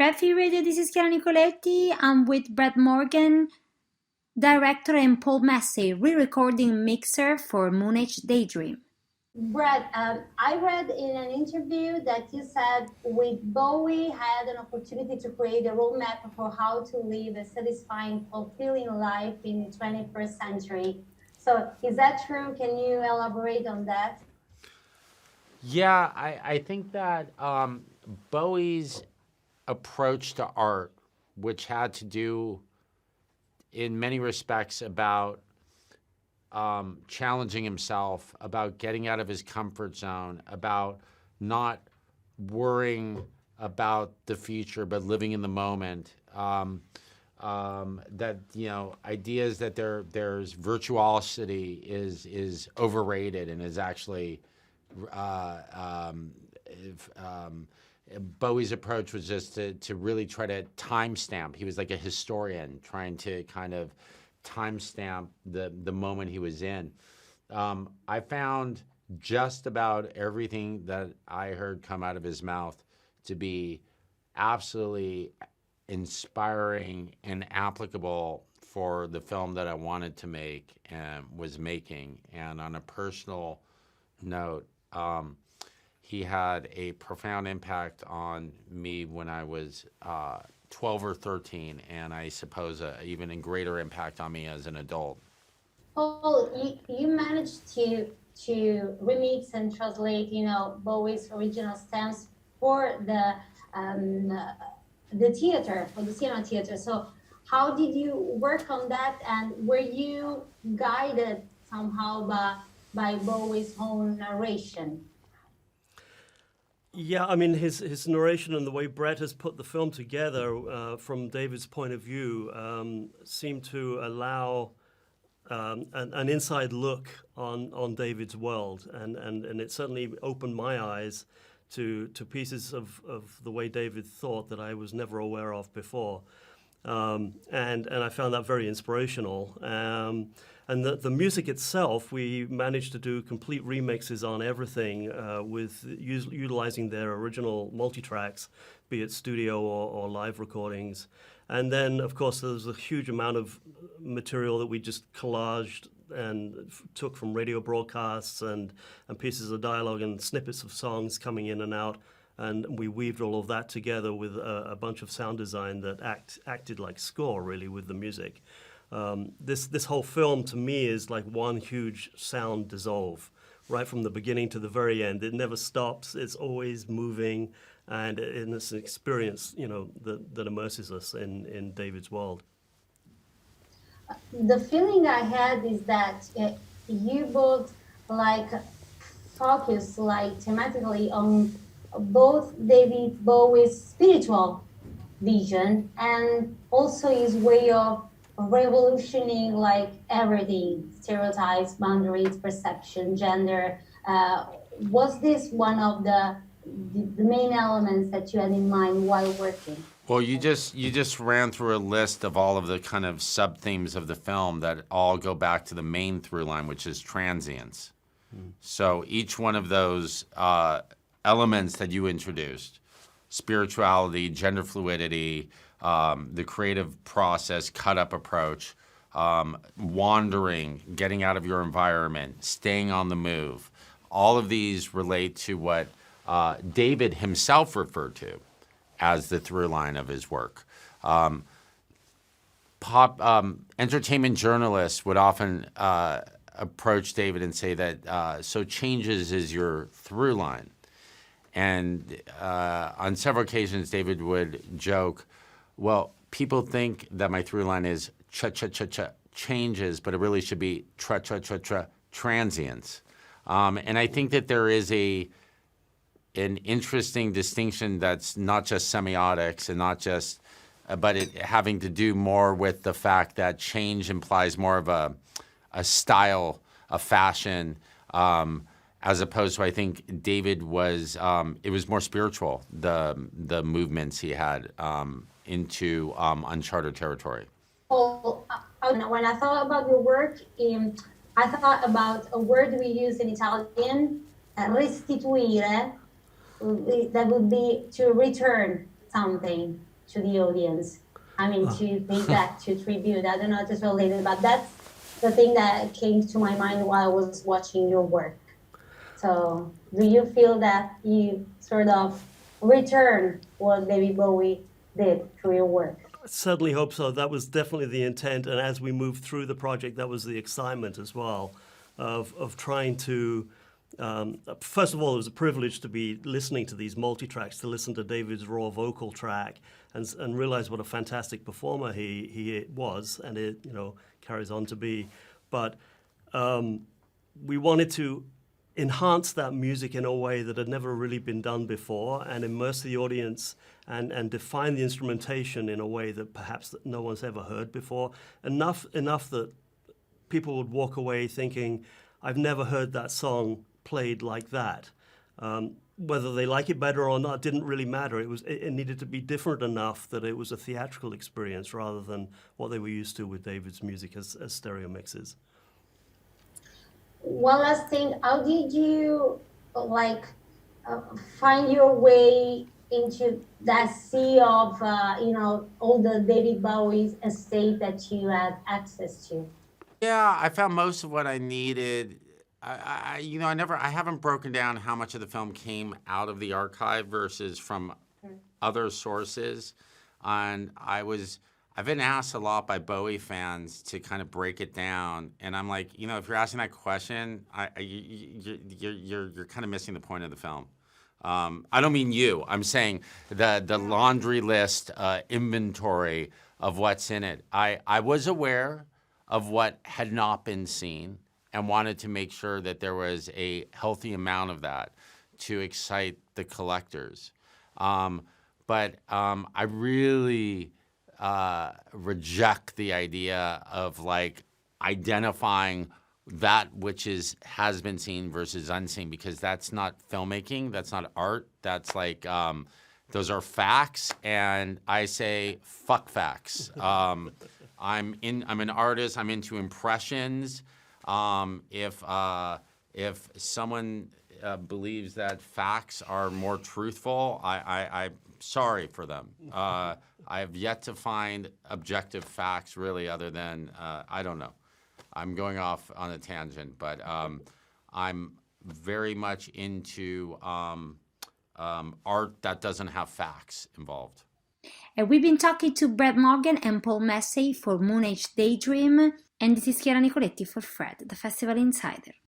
Crafty Radio. This is Chiara Nicoletti. I'm with Brett Morgen, director, and Paul Massey, re-recording mixer for MOONAGE Daydream. Brett, I read in an interview that you said with Bowie had an opportunity to create a roadmap for how to live a satisfying, fulfilling life in the 21st century. So is that true? Can you elaborate on that? Yeah, I think that Bowie's approach to art, which had to do in many respects about challenging himself, about getting out of his comfort zone, about not worrying about the future but living in the moment. That ideas that there's virtuosity is overrated and is actually Bowie's approach was just to really try to timestamp. He was like a historian trying to kind of timestamp the moment he was in. I found just about everything that I heard come out of his mouth to be absolutely inspiring and applicable for the film that I wanted to make and was making. And on a personal note, he had a profound impact on me when I was 12 or 13, and I suppose even a greater impact on me as an adult. Paul, you managed to remix and translate, Bowie's original stems for the theater, for the cinema theater. So how did you work on that, and were you guided somehow by Bowie's own narration? Yeah, I mean, his narration and the way Brett has put the film together from David's point of view seemed to allow an inside look on David's world. And it certainly opened my eyes to pieces of the way David thought that I was never aware of before. And I found that very inspirational. And the music itself, we managed to do complete remixes on everything with utilizing their original multi-tracks, be it studio or live recordings. And then, of course, there's a huge amount of material that we just collaged and took from radio broadcasts and pieces of dialogue and snippets of songs coming in and out. And we weaved all of that together with a bunch of sound design that acted like score, really, with the music. This whole film, to me, is like one huge sound dissolve, right from the beginning to the very end. It never stops. It's always moving, and it's an experience, that immerses us in David's world. The feeling I had is that you both focus thematically on both David Bowie's spiritual vision and also his way of revolutioning everything, stereotypes, boundaries, perception, gender. Was this one of the main elements that you had in mind while working? Well, you just ran through a list of all of the kind of sub-themes of the film that all go back to the main through line, which is transience. So each one of those elements that you introduced, spirituality, gender fluidity, the creative process, cut-up approach, wandering, getting out of your environment, staying on the move. All of these relate to what David himself referred to as the through line of his work. Entertainment journalists would often approach David and say that, so changes is your through line. And on several occasions, David would joke, well, people think that my through line is cha-cha-cha-cha changes, but it really should be tra-tra-tra-tra transience. And I think that there is an interesting distinction that's not just semiotics and not just, but it having to do more with the fact that change implies more of a style, a fashion, as opposed to, I think David was, it was more spiritual, the movements he had into uncharted territory. Well, when I thought about your work, I thought about a word we use in Italian, restituire, that would be to return something. to the audience. I mean, to pay back, to tribute. I don't know how to relate it, but that's the thing that came to my mind while I was watching your work. So do you feel that you sort of return what David Bowie did through your work? I certainly hope so. That was definitely the intent, and as we moved through the project, that was the excitement as well of trying to. First of all, it was a privilege to be listening to these multi-tracks, to listen to David's raw vocal track, and realize what a fantastic performer he was, and it carries on to be. But we wanted to enhance that music in a way that had never really been done before, and immerse the audience and define the instrumentation in a way that perhaps that no one's ever heard before. Enough that people would walk away thinking, I've never heard that song played like that. Whether they like it better or not didn't really matter. It needed to be different enough that it was a theatrical experience rather than what they were used to with David's music as stereo mixes. One last thing, how did you find your way into that sea of all the David Bowie's estate that you had access to? Yeah, I found most of what I needed. I haven't broken down how much of the film came out of the archive versus from other sources. And I've been asked a lot by Bowie fans to kind of break it down, and I'm like, if you're asking that question, you're kind of missing the point of the film. I don't mean you. I'm saying the laundry list inventory of what's in it. I was aware of what had not been seen and wanted to make sure that there was a healthy amount of that to excite the collectors. But I really reject the idea of identifying that which has been seen versus unseen, because that's not filmmaking, that's not art, that's those are facts, and I say fuck facts. I'm an artist, I'm into impressions. If someone believes that facts are more truthful, I'm sorry for them. I have yet to find objective facts, really, other than, I don't know. I'm going off on a tangent, but I'm very much into art that doesn't have facts involved. And we've been talking to Brad Morgen and Paul Massey for MOONAGE Daydream, and this is Chiara Nicoletti for Fred, the Festival Insider.